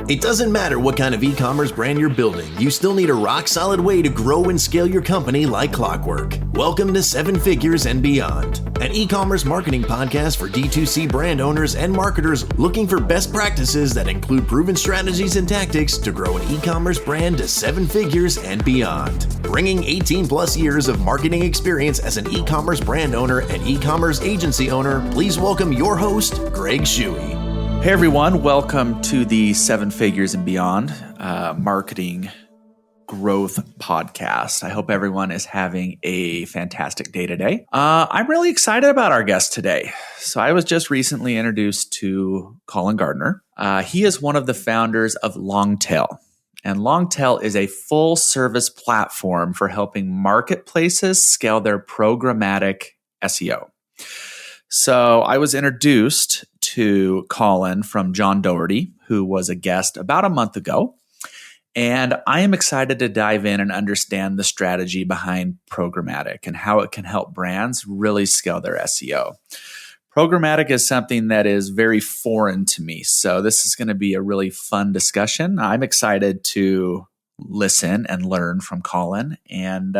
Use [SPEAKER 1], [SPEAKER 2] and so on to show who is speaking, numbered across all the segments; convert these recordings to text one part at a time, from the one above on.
[SPEAKER 1] It doesn't matter what kind of e-commerce brand you're building, you still need a rock-solid way to grow and scale your company like clockwork. Welcome to Seven Figures and Beyond, an e-commerce marketing podcast for D2C brand owners and marketers looking for best practices that include proven strategies and tactics to grow an e-commerce brand to 7 figures and beyond. Bringing 18 plus years of marketing experience as an e-commerce brand owner and e-commerce agency owner, please welcome your host, Greg Shuey.
[SPEAKER 2] Hey everyone, welcome to the Seven Figures and Beyond Marketing Growth Podcast. I hope everyone is having a fantastic day today. I'm really excited about our guest today. So I was just recently introduced to Colin Gardner. He is one of the founders of Longtail. And Longtail is a full service platform for helping marketplaces scale their programmatic SEO. So I was introduced to Colin from John Doherty, who was a guest about a month ago. And I am excited to dive in and understand the strategy behind programmatic and how it can help brands really scale their SEO. Programmatic is something that is very foreign to me. So this is going to be a really fun discussion. I'm excited to listen and learn from Colin. And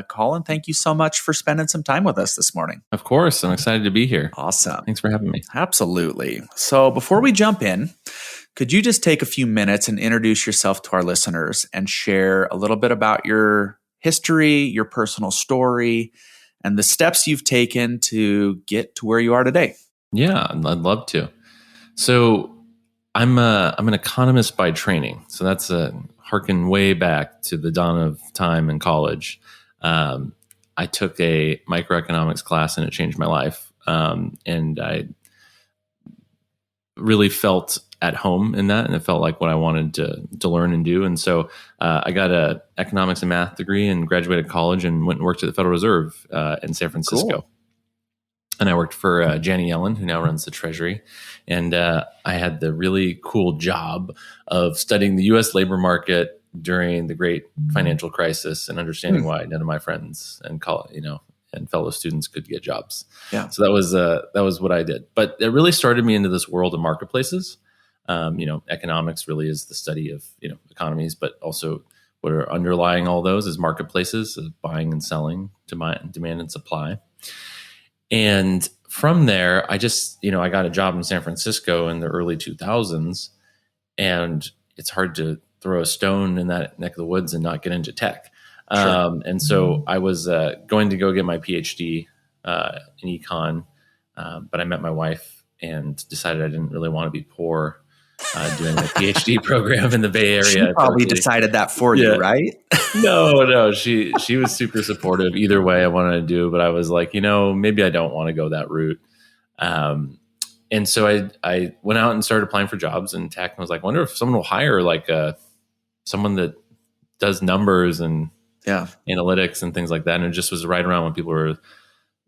[SPEAKER 2] Colin, thank you so much for spending some time with us this morning.
[SPEAKER 3] Of course. I'm excited to be here.
[SPEAKER 2] Awesome.
[SPEAKER 3] Thanks for having me.
[SPEAKER 2] Absolutely. So before we jump in, could you just take a few minutes and introduce yourself to our listeners and share a little bit about your history, your personal story, and the steps you've taken to get to where you are today?
[SPEAKER 3] Yeah, I'd love to. So I'm an economist by training. So that's harken way back to the dawn of time in college. I took a microeconomics class and it changed my life. And I really felt at home in that, and it felt like what I wanted to learn and do. And so I got a economics and math degree and graduated college and went and worked at the Federal Reserve in San Francisco. Cool. And I worked for Janet Yellen, who now runs the Treasury. And I had the really cool job of studying the U.S. labor market during the great financial crisis and understanding why none of my friends and fellow students could get jobs. Yeah. So that was what I did. But it really started me into this world of marketplaces. Economics really is the study of economies, but also what are underlying all those is marketplaces, buying and selling, demand and supply. And from there, I got a job in San Francisco in the early 2000s, and it's hard to throw a stone in that neck of the woods and not get into tech. Sure. And so I was going to go get my PhD in econ, but I met my wife and decided I didn't really want to be poor doing a PhD program in the Bay Area.
[SPEAKER 2] She probably decided that for you, right?
[SPEAKER 3] No. She was super supportive either way I wanted to do, but I was like, maybe I don't want to go that route. And so I went out and started applying for jobs in tech and was like, I wonder if someone will hire someone that does numbers and analytics and things like that. And it just was right around when people were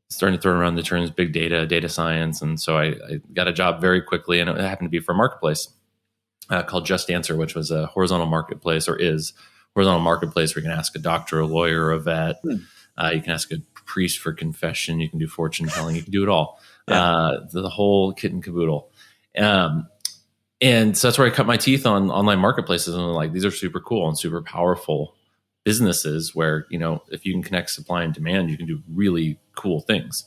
[SPEAKER 3] starting to throw around the terms big data, data science. And so I got a job very quickly, and it happened to be for a marketplace called Just Answer, which was a horizontal marketplace, or is horizontal marketplace where you can ask a doctor, a lawyer, or a vet. You can ask a priest for confession. You can do fortune telling. You can do it all. The whole kit and caboodle. And so that's where I cut my teeth on online marketplaces. And I'm like, these are super cool and super powerful businesses where, if you can connect supply and demand, you can do really cool things.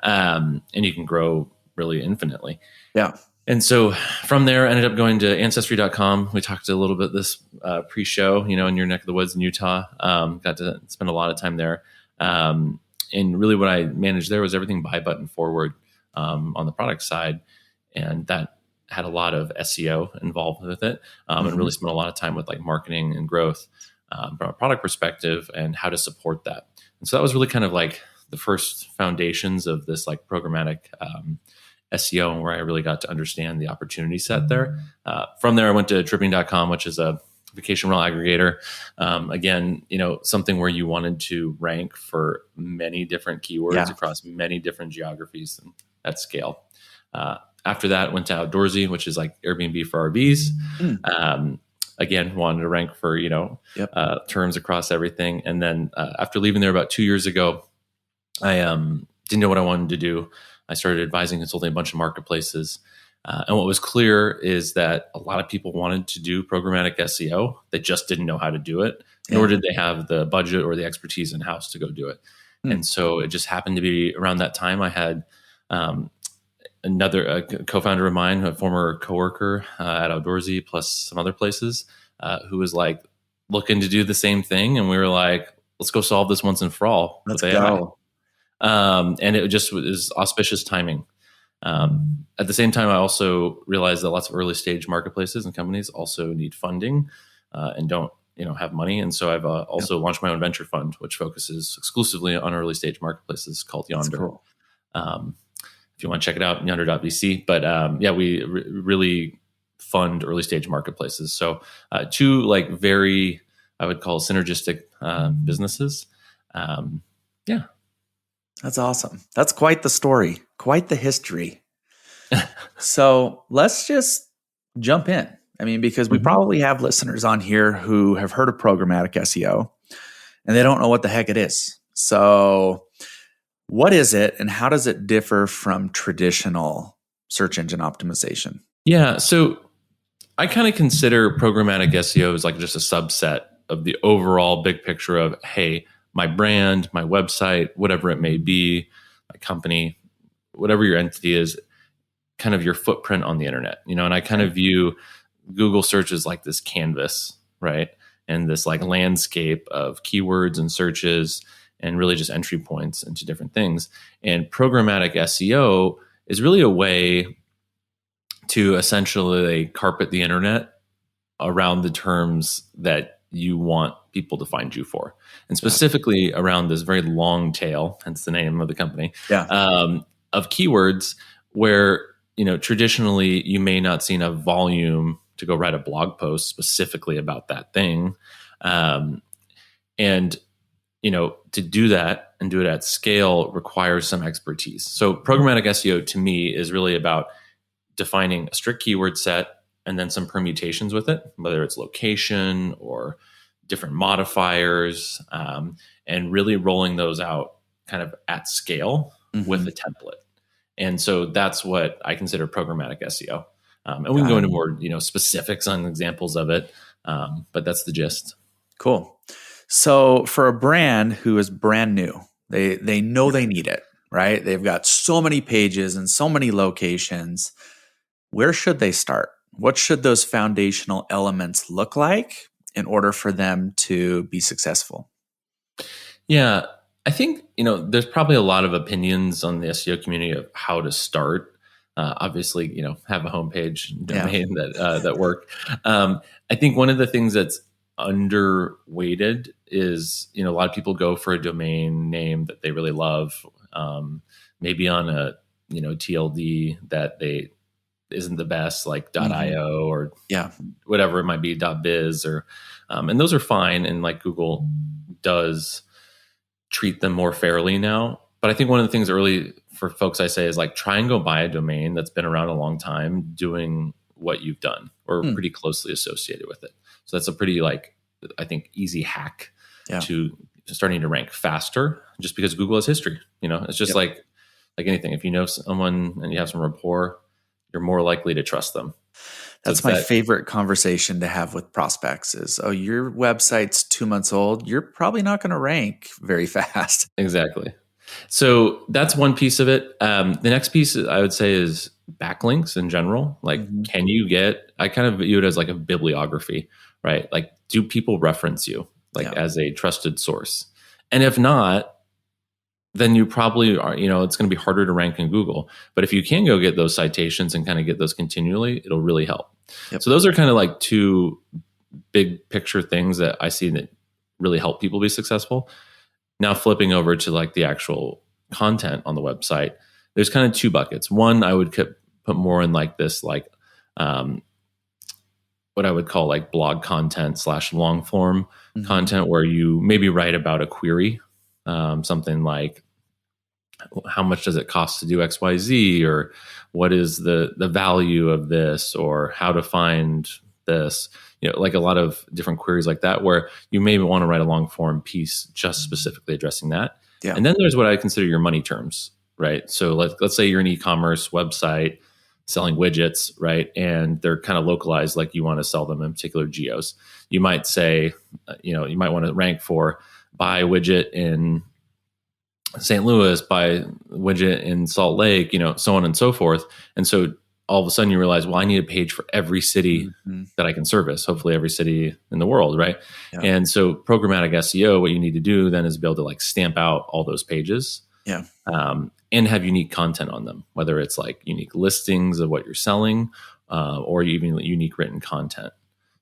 [SPEAKER 3] And you can grow really infinitely. Yeah. And so from there, I ended up going to Ancestry.com. We talked a little bit this pre-show, in your neck of the woods in Utah. Got to spend a lot of time there. And really what I managed there was everything buy button forward on the product side. And that had a lot of SEO involved with it, and really spent a lot of time with marketing and growth from a product perspective and how to support that. And so that was really kind of like the first foundations of this programmatic SEO, and where I really got to understand the opportunity set there. From there, I went to tripping.com, which is a vacation rental aggregator. Again, something where you wanted to rank for many different keywords across many different geographies and at scale. After that, went to Outdoorsy, which is like Airbnb for RVs. Again, wanted to rank for, terms across everything. And then after leaving there about 2 years ago, I didn't know what I wanted to do. I started advising, consulting a bunch of marketplaces. And what was clear is that a lot of people wanted to do programmatic SEO. They just didn't know how to do it, nor did they have the budget or the expertise in-house to go do it. And so it just happened to be around that time I had another co-founder of mine, a former coworker at Outdoorsy, plus some other places, who was like looking to do the same thing. And we were like, let's go solve this once and for all with AI. And it just was auspicious timing. At the same time, I also realized that lots of early stage marketplaces and companies also need funding and don't have money. And so I've also launched my own venture fund, which focuses exclusively on early stage marketplaces called Yonder.
[SPEAKER 2] Cool.
[SPEAKER 3] If you want to check it out, yonder.vc. But we really fund early stage marketplaces. So two like very, I would call synergistic businesses.
[SPEAKER 2] That's awesome. That's quite the story, quite the history. So let's just jump in. I mean, because we probably have listeners on here who have heard of programmatic SEO and they don't know what the heck it is. So what is it and how does it differ from traditional search engine optimization?
[SPEAKER 3] Yeah. So I kind of consider programmatic SEO as like just a subset of the overall big picture of, hey, my brand, my website, whatever it may be, my company, whatever your entity is, kind of your footprint on the internet, and I kind of view Google search as like this canvas, right? And this like landscape of keywords and searches and really just entry points into different things. And programmatic SEO is really a way to essentially carpet the internet around the terms that you want people to find you for, and specifically around this very long tail, hence the name of the company, of keywords where, traditionally you may not see enough volume to go write a blog post specifically about that thing. And, to do that and do it at scale requires some expertise. So programmatic SEO to me is really about defining a strict keyword set and then some permutations with it, whether it's location or different modifiers, and really rolling those out kind of at scale with a template. And so that's what I consider programmatic SEO. And we can go into more, specifics on examples of it, but that's the gist.
[SPEAKER 2] Cool. So for a brand who is brand new, they know they need it, right? They've got so many pages and so many locations. Where should they start? What should those foundational elements look like in order for them to be successful? Yeah,
[SPEAKER 3] I think, there's probably a lot of opinions on the SEO community of how to start. Obviously, have a homepage domain that work. I think one of the things that's underweighted is, a lot of people go for a domain name that they really love, maybe on a, TLD that they isn't the best, like .io or whatever it might be, .biz or, and those are fine. And like Google does treat them more fairly now. But I think one of the things early for folks I say is like, try and go buy a domain that's been around a long time doing what you've done or pretty closely associated with it. So that's a pretty I think easy hack to starting to rank faster just because Google has history. It's just like anything. If you know someone and you have some rapport, you're more likely to trust them.
[SPEAKER 2] That's my favorite conversation to have with prospects is, oh, your website's 2 months old. You're probably not going to rank very fast.
[SPEAKER 3] Exactly. So that's one piece of it. The next piece I would say is backlinks in general. Like, can you I kind of view it as like a bibliography, right? Like, do people reference you as a trusted source? And if not, then you probably are, it's going to be harder to rank in Google. But if you can go get those citations and kind of get those continually, it'll really help. Yep. So those are kind of like two big picture things that I see that really help people be successful. Now flipping over to like the actual content on the website, there's kind of two buckets. One, I would put more in like this, what I would call like blog content / long form content where you maybe write about a query, something like how much does it cost to do XYZ, or what is the value of this, or how to find this, like a lot of different queries like that, where you may want to write a long form piece just specifically addressing that. Yeah. And then there's what I consider your money terms, right? So let's say you're an e-commerce website selling widgets, right? And they're kind of localized, like you want to sell them in particular geos. You might say, you might want to rank for buy widget in St. Louis, buy widget in Salt Lake, so on and so forth. And so all of a sudden you realize, well, I need a page for every city that I can service, hopefully every city in the world, right?
[SPEAKER 2] Yeah.
[SPEAKER 3] And so programmatic SEO, what you need to do then is be able to like stamp out all those pages.
[SPEAKER 2] Yeah.
[SPEAKER 3] And have unique content on them, whether it's like unique listings of what you're selling or even unique written content.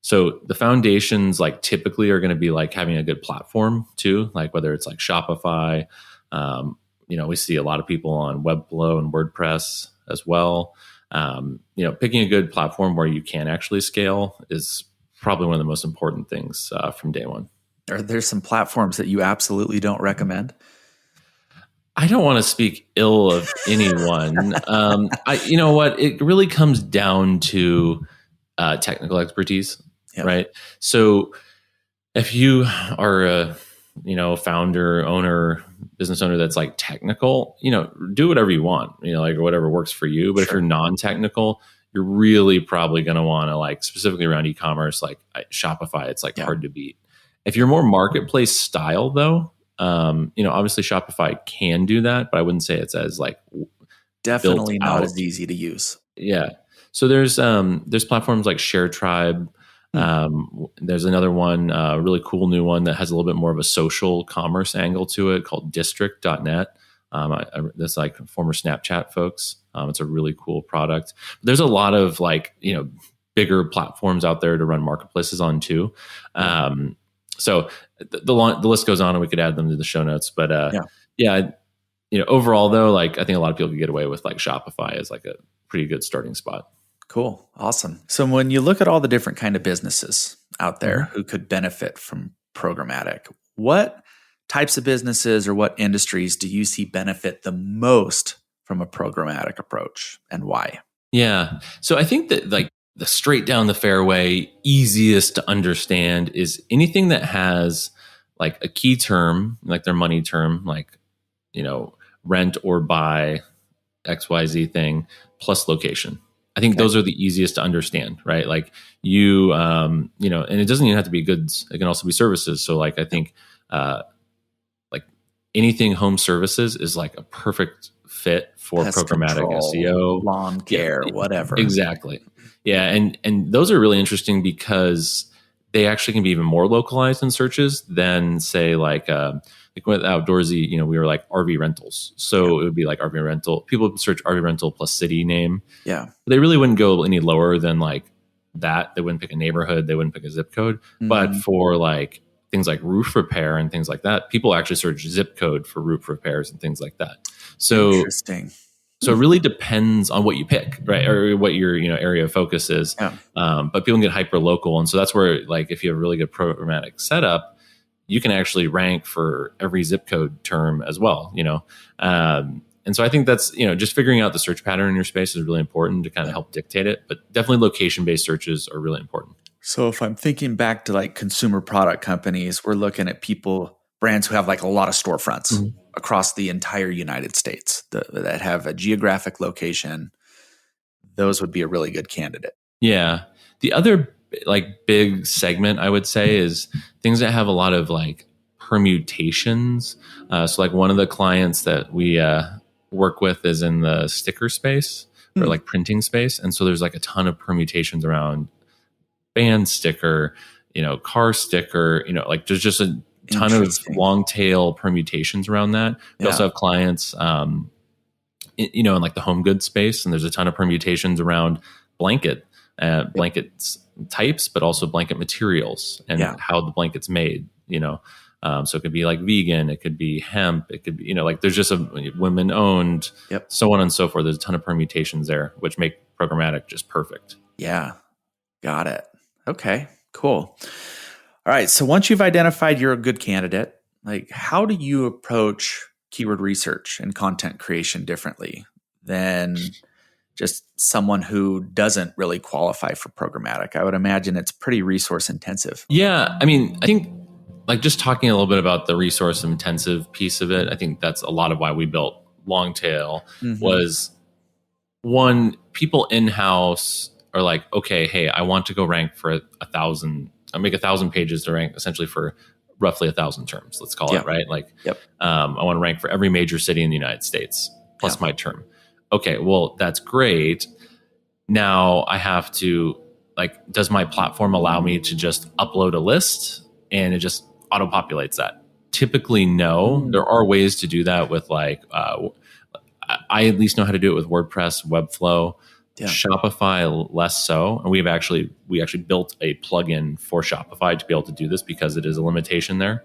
[SPEAKER 3] So the foundations like typically are going to be like having a good platform too, like whether it's like Shopify. We see a lot of people on Webflow and WordPress as well. Picking a good platform where you can actually scale is probably one of the most important things from day one.
[SPEAKER 2] Are there some platforms that you absolutely don't recommend?
[SPEAKER 3] I don't want to speak ill of anyone. You know what? It really comes down to technical expertise, right? So if you are a founder, owner, business owner that's like technical, do whatever you want, like whatever works for you. But if you're non-technical, you're really probably going to want to like specifically around e-commerce, like Shopify, it's like hard to beat. If you're more marketplace style though, obviously Shopify can do that, but I wouldn't say it's as like
[SPEAKER 2] definitely not as easy to use.
[SPEAKER 3] Yeah. So there's platforms like ShareTribe. There's another one, really cool new one that has a little bit more of a social commerce angle to it called district.net. That's like former Snapchat folks. It's a really cool product. There's a lot of like, bigger platforms out there to run marketplaces on too. So the list goes on and we could add them to the show notes, but overall though, like I think a lot of people could get away with like Shopify as like a pretty good starting spot.
[SPEAKER 2] Cool. Awesome. So when you look at all the different kind of businesses out there who could benefit from programmatic, what types of businesses or what industries do you see benefit the most from a programmatic approach and why?
[SPEAKER 3] Yeah. So I think that like the straight down the fairway, easiest to understand is anything that has like a key term, like their money term, like, rent or buy XYZ thing plus location. I think those are the easiest to understand, right? Like you, and it doesn't even have to be goods. It can also be services. So like, I think, like anything home services is like a perfect fit for
[SPEAKER 2] Pest
[SPEAKER 3] programmatic
[SPEAKER 2] control,
[SPEAKER 3] SEO,
[SPEAKER 2] lawn care, whatever.
[SPEAKER 3] Exactly. Yeah. And those are really interesting because they actually can be even more localized in searches than say like with Outdoorsy, we were like RV rentals. So it would be like RV rental. People would search RV rental plus city name.
[SPEAKER 2] Yeah.
[SPEAKER 3] They really wouldn't go any lower than like that. They wouldn't pick a neighborhood. They wouldn't pick a zip code. But for like things like roof repair and things like that, people actually search zip code for roof repairs and things like that. So
[SPEAKER 2] interesting.
[SPEAKER 3] So it really depends on what you pick, right? Or what your area of focus is.
[SPEAKER 2] Yeah.
[SPEAKER 3] But people can get hyper local. And so that's where like if you have a really good programmatic setup, you can actually rank for every zip code term as well, and so I think that's, just figuring out the search pattern in your space is really important to kind of help dictate it. But definitely location-based searches are really important.
[SPEAKER 2] So if I'm thinking back to like consumer product companies, we're looking at brands who have like a lot of storefronts across the entire United States that have a geographic location. Those would be a really good candidate.
[SPEAKER 3] Yeah. The other like big segment I would say is things that have a lot of like permutations. So like one of the clients that we work with is in the sticker space or like printing space. And so there's like a ton of permutations around band sticker, car sticker, like there's just a ton of long tail permutations around that. We also have clients, in like the home goods space, and there's a ton of permutations around blankets types, but also blanket materials and how the blanket's made, so it could be like vegan, it could be hemp, it could be, like there's just a women owned, so on and so forth. There's a ton of permutations there, which make programmatic just perfect.
[SPEAKER 2] Yeah. Got it. Okay, cool. All right. So once you've identified you're a good candidate, like how do you approach keyword research and content creation differently than just someone who doesn't really qualify for programmatic? I would imagine it's pretty resource intensive.
[SPEAKER 3] Yeah. I mean, I think like just talking a little bit about the resource intensive piece of it, I think that's a lot of why we built Longtail was one, people in-house are like, okay, hey, I want to go rank for 1,000. I make 1,000 pages to rank essentially for roughly 1,000 terms. Let's call it, right? Like, I want to rank for every major city in the United States plus my term. Okay, well, that's great. Now I have to, like, does my platform allow me to just upload a list and it just auto-populates that? Typically, no. There are ways to do that with like, I at least know how to do it with WordPress, Webflow, Shopify less so. And we actually built a plugin for Shopify to be able to do this because it is a limitation there.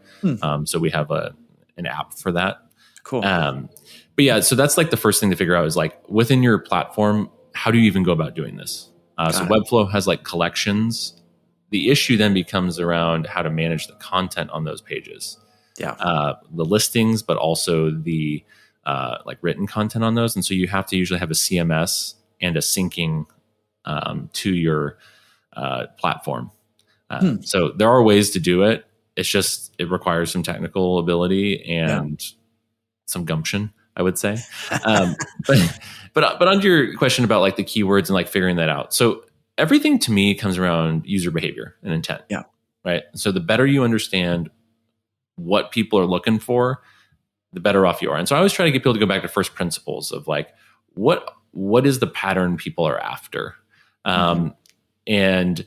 [SPEAKER 3] So we have an app for that.
[SPEAKER 2] Cool.
[SPEAKER 3] But yeah, so that's like the first thing to figure out is like within your platform, how do you even go about doing this? So Webflow has like collections. The issue then becomes around how to manage the content on those pages. The listings, but also the like written content on those. And so you have to usually have a CMS and a syncing to your platform. So there are ways to do it. It's just, it requires some technical ability and some gumption, I would say. But on your question about like the keywords and like figuring that out. So everything to me comes around user behavior and intent. Right. So the better you understand what people are looking for, the better off you are. And so I always try to get people to go back to first principles of like, what is the pattern people are after? And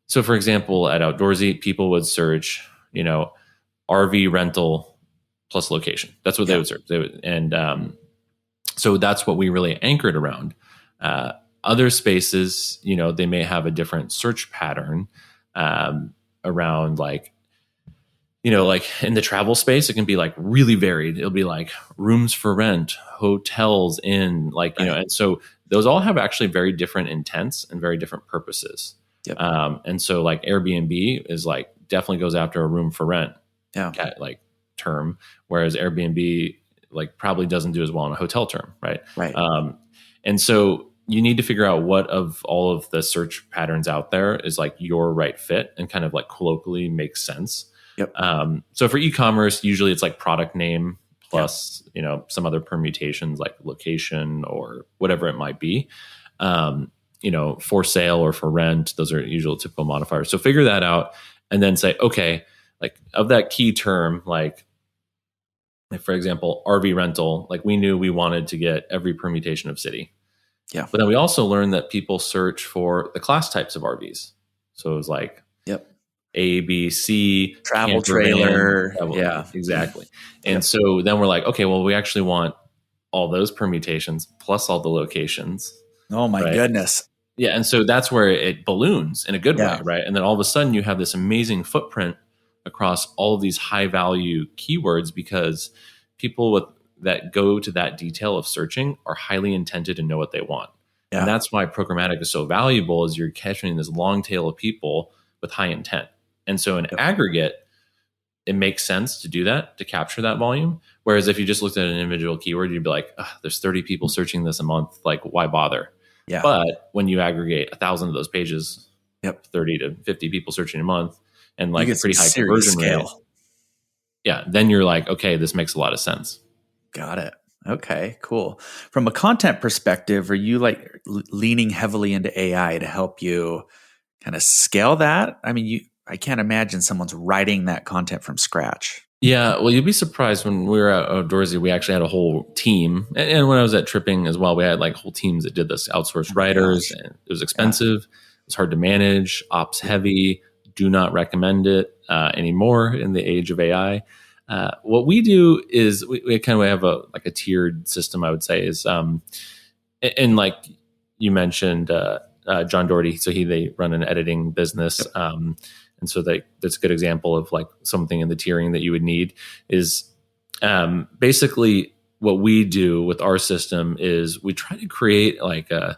[SPEAKER 3] so for example, at Outdoorsy, people would search, RV rental plus location. That's what they would search. So that's what we really anchored around. Other spaces, they may have a different search pattern around like, like in the travel space, it can be like really varied. It'll be like rooms for rent, hotels in like, and so those all have actually very different intents and very different purposes. And so like Airbnb is like definitely goes after a room for rent like term, whereas Airbnb like probably doesn't do as well in a hotel term. Right. And so you need to figure out what of all of the search patterns out there is like your right fit and kind of like colloquially makes sense. So for e-commerce, usually it's like product name plus, some other permutations like location or whatever it might be, for sale or for rent. Those are usual typical modifiers. So figure that out and then say, okay, like of that key term, like for example, RV rental, like we knew we wanted to get every permutation of city. But then we also learned that people search for the class types of RVs. So it was like, A, B, C,
[SPEAKER 2] travel trailer.
[SPEAKER 3] Exactly. And so then we're like, okay, well, we actually want all those permutations plus all the locations.
[SPEAKER 2] Oh my goodness.
[SPEAKER 3] Yeah. And so that's where it balloons in a good way. Right. And then all of a sudden you have this amazing footprint across all of these high value keywords because people that go to that detail of searching are highly intended and know what they want. And that's why programmatic is so valuable is you're catching this long tail of people with high intent. And so in aggregate, it makes sense to do that, to capture that volume. Whereas if you just looked at an individual keyword, you'd be like, there's 30 people searching this a month. Like, why bother? But when you aggregate 1,000 of those pages, 30 to 50 people searching a month, and like a pretty high conversion rate, then you're like, okay, this makes a lot of sense.
[SPEAKER 2] Got it. Okay, cool. From a content perspective, are you like leaning heavily into AI to help you kind of scale that? I mean, I can't imagine someone's writing that content from scratch.
[SPEAKER 3] Yeah, well, you'd be surprised when we were at Outdoorsy, we actually had a whole team. And when I was at Tripping as well, we had like whole teams that did this, outsourced writers. And it was expensive. It was hard to manage, ops heavy. Do not recommend it anymore in the age of AI. What we do is we kind of have a tiered system, I would say, is and like you mentioned, John Doherty, so they run an editing business. And so that's a good example of like something in the tiering that you would need is basically what we do with our system is we try to create like an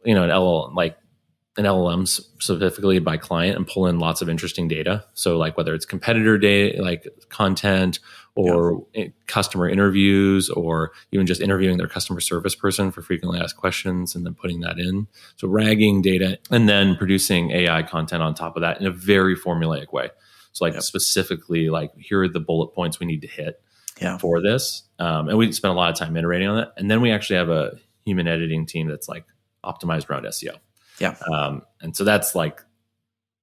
[SPEAKER 3] LLM specifically by client and pull in lots of interesting data. So like whether it's competitor data, like content or customer interviews, or even just interviewing their customer service person for frequently asked questions and then putting that in. So ragging data and then producing AI content on top of that in a very formulaic way. So like specifically like here are the bullet points we need to hit for this. And we spent a lot of time iterating on that. And then we actually have a human editing team that's like optimized around SEO.
[SPEAKER 2] Yeah.
[SPEAKER 3] And so that's like,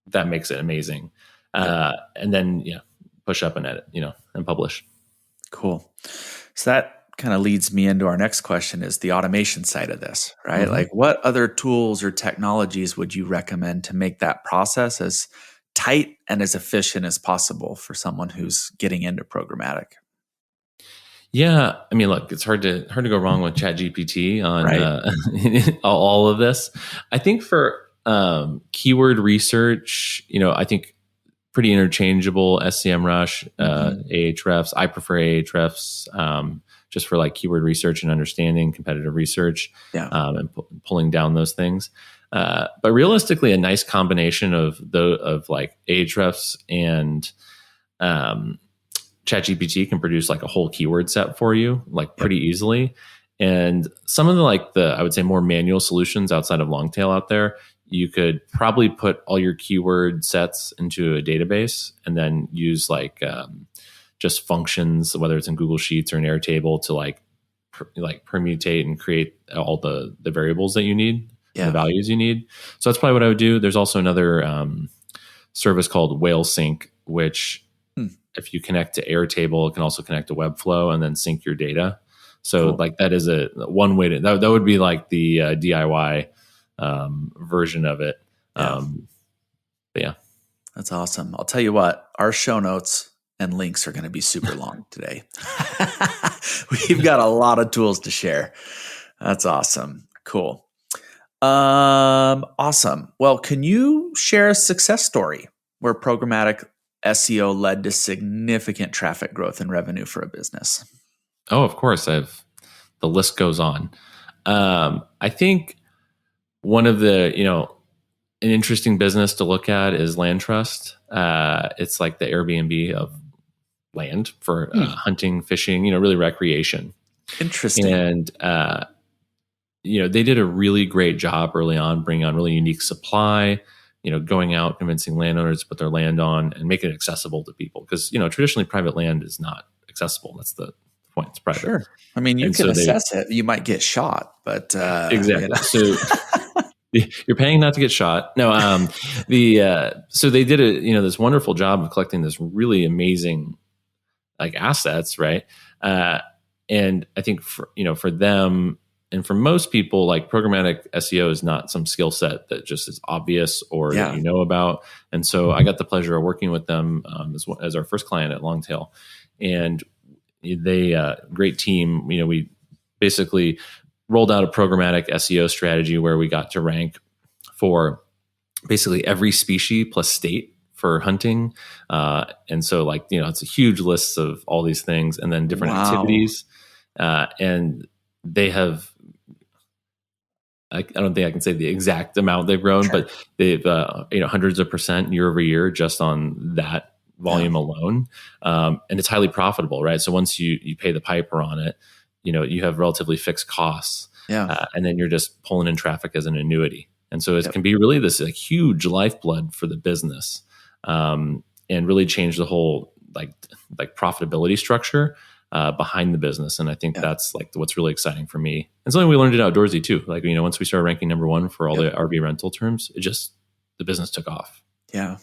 [SPEAKER 3] that makes it amazing. And then, push up and edit, and publish.
[SPEAKER 2] Cool. So that kind of leads me into our next question, is the automation side of this, right?
[SPEAKER 3] Mm-hmm.
[SPEAKER 2] Like, what other tools or technologies would you recommend to make that process as tight and as efficient as possible for someone who's getting into programmatic?
[SPEAKER 3] Yeah, I mean, look, it's hard to go wrong with ChatGPT on all of this. I think for keyword research, I think pretty interchangeable. SEMrush, Ahrefs. I prefer Ahrefs just for like keyword research and understanding competitive research, and pulling down those things. But realistically, a nice combination of like Ahrefs and ChatGPT can produce like a whole keyword set for you, like pretty easily. And some of I would say more manual solutions outside of Longtail out there, you could probably put all your keyword sets into a database and then use like just functions, whether it's in Google Sheets or an Airtable, to like permutate and create all the variables that you need, the values you need. So that's probably what I would do. There's also another service called Whale Sync, which if you connect to Airtable, it can also connect to Webflow and then sync your data. So like that is one way to, that would be like the DIY version of it. But yeah.
[SPEAKER 2] That's awesome. I'll tell you what, our show notes and links are going to be super long today. We've got a lot of tools to share. That's awesome. Cool. Awesome. Well, can you share a success story where programmatic SEO led to significant traffic growth and revenue for a business?
[SPEAKER 3] Oh, of course. The list goes on. I think one of the, an interesting business to look at is land trust. It's like the Airbnb of land for hunting, fishing, really recreation.
[SPEAKER 2] Interesting.
[SPEAKER 3] And, they did a really great job early on, bringing on really unique supply, going out, convincing landowners to put their land on and make it accessible to people. Because, traditionally private land is not accessible. That's the point. It's private.
[SPEAKER 2] Sure. I mean, you can assess it. You might get shot, but
[SPEAKER 3] exactly. So you're paying not to get shot. No, so they did this wonderful job of collecting this really amazing like assets, right? And I think for them and for most people, like programmatic SEO is not some skill set that just is obvious or that you know about. And so I got the pleasure of working with them as our first client at Longtail, and they great team. We basically rolled out a programmatic SEO strategy where we got to rank for basically every species plus state for hunting. And so it's a huge list of all these things and then different activities. And they have, I don't think I can say the exact amount they've grown, but they've, hundreds of % year over year just on that volume alone. And it's highly profitable, right? So once you pay the piper on it, you have relatively fixed costs, and then you're just pulling in traffic as an annuity. And so it can be really this like huge lifeblood for the business, and really change the whole like profitability structure behind the business. And I think that's like what's really exciting for me. And something we learned at Outdoorsy too. Like, once we started ranking number one for all the RV rental terms, the business took off.
[SPEAKER 2] Yeah.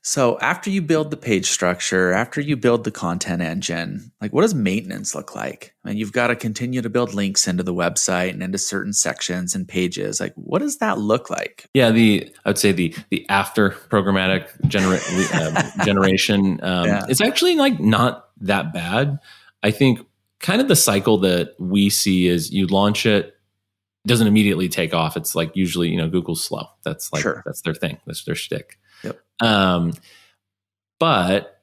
[SPEAKER 2] So after you build the page structure, after you build the content engine, like what does maintenance look like? I mean, you've got to continue to build links into the website and into certain sections and pages. Like, what does that look like?
[SPEAKER 3] Yeah, I would say the after programmatic generation, it's actually like not that bad. I think kind of the cycle that we see is you launch it, doesn't immediately take off. It's like usually, Google's slow. That's like, that's their thing. That's their shtick.
[SPEAKER 2] Yep.
[SPEAKER 3] But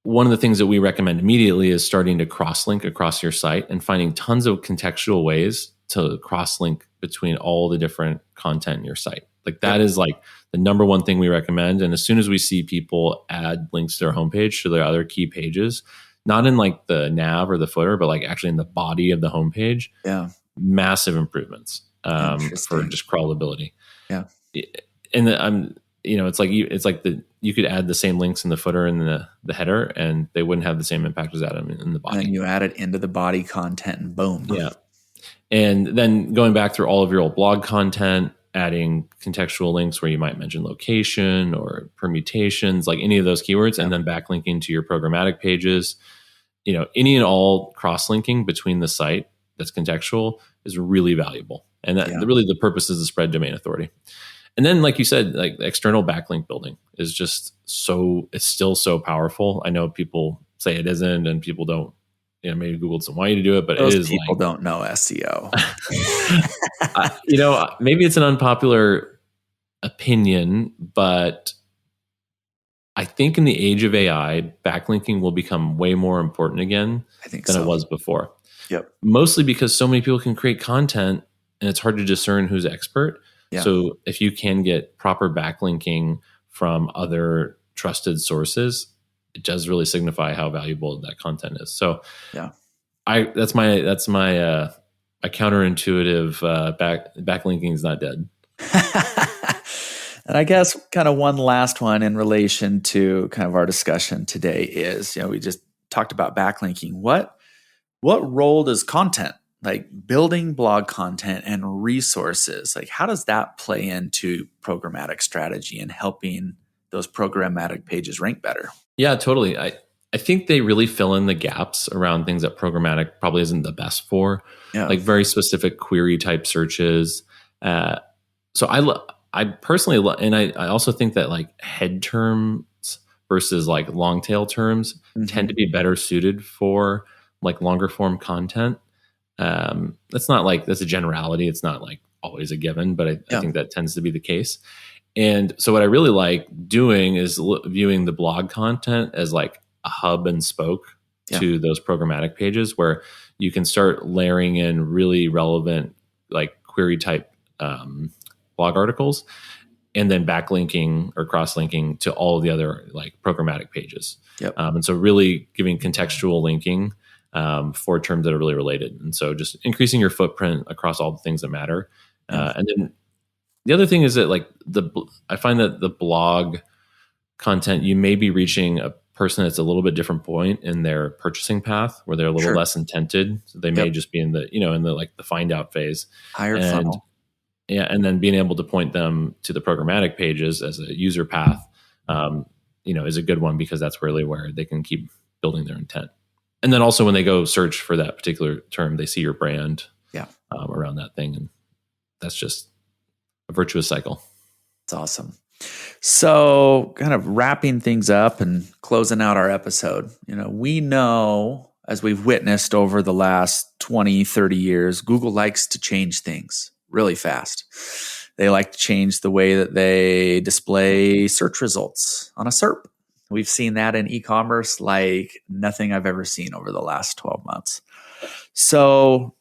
[SPEAKER 3] one of the things that we recommend immediately is starting to cross-link across your site and finding tons of contextual ways to cross-link between all the different content in your site. Like that is like the number one thing we recommend. And as soon as we see people add links to their homepage to their other key pages, not in like the nav or the footer, but like actually in the body of the homepage, massive improvements for just crawlability.
[SPEAKER 2] Yeah.
[SPEAKER 3] And it's like you could add the same links in the footer and the header, and they wouldn't have the same impact as that in the body.
[SPEAKER 2] And then you add it into the body content, and boom.
[SPEAKER 3] Yeah. And then going back through all of your old blog content, adding contextual links where you might mention location or permutations, like any of those keywords, and then backlinking to your programmatic pages. Any and all cross-linking between the site that's contextual is really valuable. And that really the purpose is to spread domain authority. And then, like you said, like external backlink building is just it's still so powerful. I know people say it isn't, and people don't, maybe Google doesn't want you to do it, but
[SPEAKER 2] Those
[SPEAKER 3] it is.
[SPEAKER 2] People don't know SEO.
[SPEAKER 3] Maybe it's an unpopular opinion, but I think in the age of AI, backlinking will become way more important again than it was before.
[SPEAKER 2] Yep.
[SPEAKER 3] Mostly because so many people can create content and it's hard to discern who's expert. Yeah. So if you can get proper backlinking from other trusted sources, it does really signify how valuable that content is. So that's my a counterintuitive backlinking is not dead.
[SPEAKER 2] And I guess kind of one last one in relation to kind of our discussion today is, we just talked about backlinking. What role does content, like building blog content and resources, like how does that play into programmatic strategy and helping those programmatic pages rank better? Yeah,
[SPEAKER 3] totally. I think they really fill in the gaps around things that programmatic probably isn't the best for, like very specific query type searches. So I personally, and I also think that like head terms versus like long tail terms tend to be better suited for like longer form content. That's a generality. It's not like always a given, but I think that tends to be the case. And so what I really like doing is viewing the blog content as like a hub and spoke to those programmatic pages where you can start layering in really relevant like query type blog articles and then backlinking or cross-linking to all of the other like programmatic pages. And so really giving contextual linking for terms that are really related. And so just increasing your footprint across all the things that matter. And then the other thing is that like I find that the blog content, you may be reaching a person that's a little bit different point in their purchasing path where they're a little less intented. So they may just be in the, in the like the find out phase.
[SPEAKER 2] Higher funnel.
[SPEAKER 3] Yeah. And then being able to point them to the programmatic pages as a user path, is a good one because that's really where they can keep building their intent. And then also when they go search for that particular term, they see your brand around that thing. And that's just a virtuous cycle.
[SPEAKER 2] It's awesome. So kind of wrapping things up and closing out our episode, we know, as we've witnessed over the last 20, 30 years, Google likes to change things really fast. They like to change the way that they display search results on a SERP. We've seen that in e-commerce like nothing I've ever seen over the last 12 months. So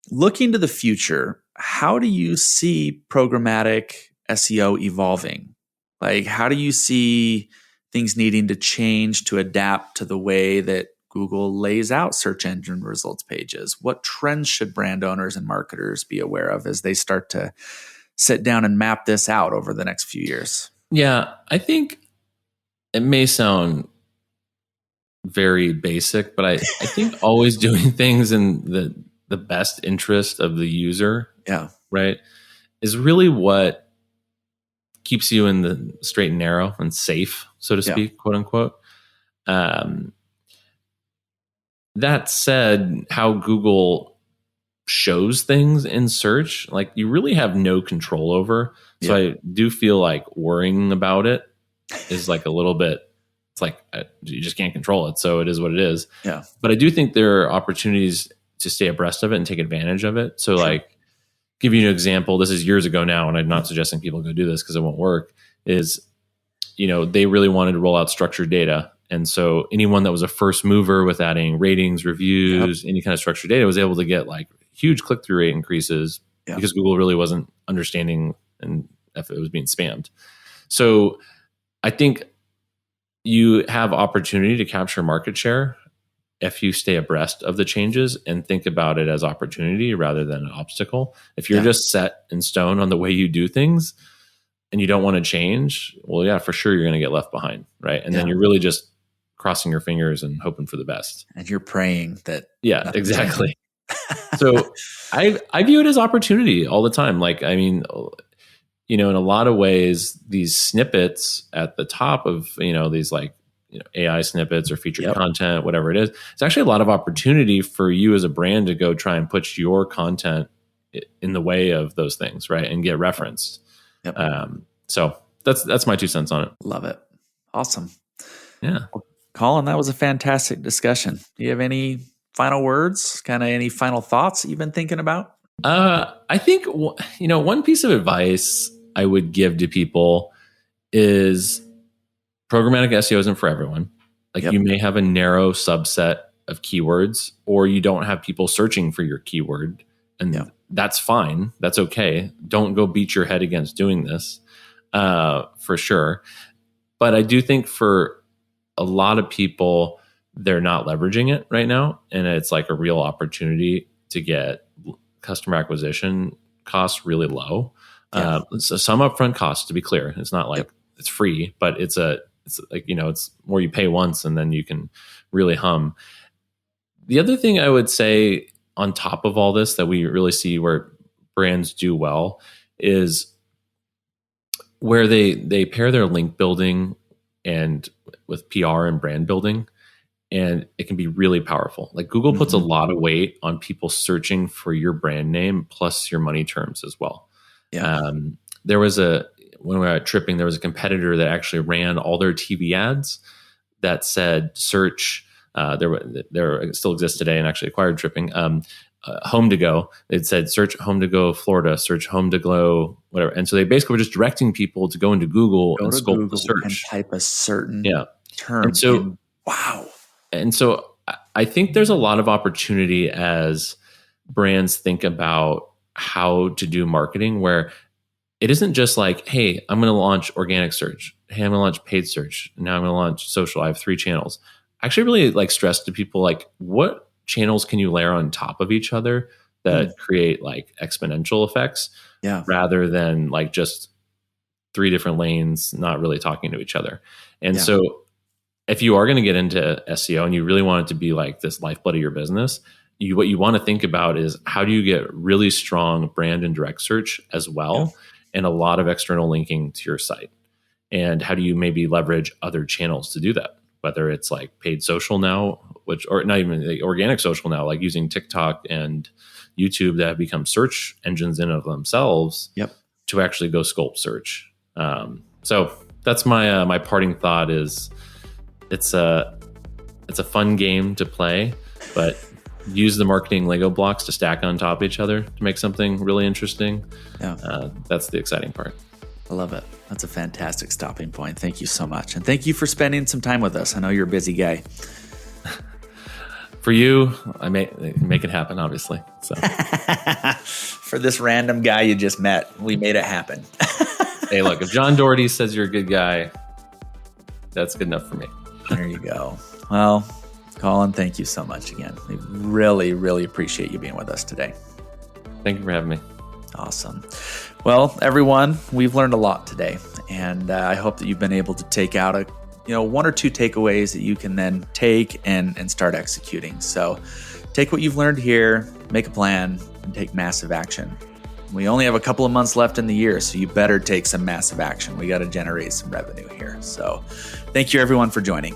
[SPEAKER 2] looking to the future, how do you see programmatic SEO evolving? Like, how do you see things needing to change to adapt to the way that Google lays out search engine results pages? What trends should brand owners and marketers be aware of as they start to sit down and map this out over the next few years?
[SPEAKER 3] Yeah, I think it may sound very basic, but I think always doing things in the best interest of the user, right, is really what keeps you in the straight and narrow and safe, so to speak, quote unquote. That said, how Google shows things in search, like you really have no control over. So I do feel like worrying about it is like a little bit, it's like you just can't control it. So it is what it is.
[SPEAKER 2] Yeah.
[SPEAKER 3] But I do think there are opportunities to stay abreast of it and take advantage of it. So like, give you an example. This is years ago now, and I'm not suggesting people go do this because it won't work, is, they really wanted to roll out structured data. And so anyone that was a first mover with adding ratings, reviews, any kind of structured data was able to get like huge click-through rate increases because Google really wasn't understanding and if it was being spammed. So I think you have opportunity to capture market share if you stay abreast of the changes and think about it as opportunity rather than an obstacle. If you're just set in stone on the way you do things and you don't want to change, well, for sure you're going to get left behind, right? And then you're really just crossing your fingers and hoping for the best.
[SPEAKER 2] And you're praying that.
[SPEAKER 3] Yeah, exactly. So I view it as opportunity all the time. Like, I mean, in a lot of ways, these snippets at the top of, these like, AI snippets or featured content, whatever it is, it's actually a lot of opportunity for you as a brand to go try and put your content in the way of those things, right? And get referenced.
[SPEAKER 2] Yep.
[SPEAKER 3] So that's my 2 cents on it.
[SPEAKER 2] Love it. Awesome.
[SPEAKER 3] Yeah.
[SPEAKER 2] Colin, that was a fantastic discussion. Do you have any final words, kind of any final thoughts you've been thinking about?
[SPEAKER 3] I think, one piece of advice I would give to people is programmatic SEO isn't for everyone. Like you may have a narrow subset of keywords, or you don't have people searching for your keyword, and that's fine. That's okay. Don't go beat your head against doing this, for sure. But I do think for a lot of people, they're not leveraging it right now. And it's like a real opportunity to get customer acquisition costs really low. So some upfront costs, to be clear. It's not like it's free, but it's like, it's more you pay once and then you can really hum. The other thing I would say on top of all this that we really see where brands do well is where they pair their link building and with PR and brand building, and it can be really powerful. Like Google puts a lot of weight on people searching for your brand name plus your money terms as well. When we were at Tripping, there was a competitor that actually ran all their TV ads that said search. There still exists today and actually acquired Tripping. Home to go. It said search home to go Florida, search home to go whatever. And so they basically were just directing people to go into Google and sculpt the search
[SPEAKER 2] and type a certain term.
[SPEAKER 3] And so
[SPEAKER 2] wow.
[SPEAKER 3] And so I think there's a lot of opportunity as brands think about how to do marketing where it isn't just like, hey, I'm going to launch organic search. Hey, I'm going to launch paid search. Now I'm going to launch social. I have 3 channels. I actually really like stress to people like what channels can you layer on top of each other that create like exponential effects rather than like just 3 different lanes not really talking to each other. And so if you are going to get into SEO and you really want it to be like this lifeblood of your business, what you want to think about is how do you get really strong brand and direct search as well and a lot of external linking to your site? And how do you maybe leverage other channels to do that? Whether it's like paid social now, or not even like organic social now, like using TikTok and YouTube that have become search engines in of themselves to actually go sculpt search. So that's my my parting thought is it's a fun game to play, but use the marketing Lego blocks to stack on top of each other to make something really interesting. That's the exciting part.
[SPEAKER 2] I love it. That's a fantastic stopping point. Thank you so much. And thank you for spending some time with us. I know you're a busy guy.
[SPEAKER 3] For you, I make it happen, obviously. So
[SPEAKER 2] for this random guy you just met, we made it happen.
[SPEAKER 3] Hey, look, if John Doherty says you're a good guy, that's good enough for me.
[SPEAKER 2] There you go. Well, Colin, thank you so much again. We really, really appreciate you being with us today.
[SPEAKER 3] Thank you for having me.
[SPEAKER 2] Awesome. Well, everyone, we've learned a lot today, and I hope that you've been able to take out 1 or 2 takeaways that you can then take and start executing. So take what you've learned here, make a plan, and take massive action. We only have a couple of months left in the year, so you better take some massive action. We got to generate some revenue here. So thank you, everyone, for joining.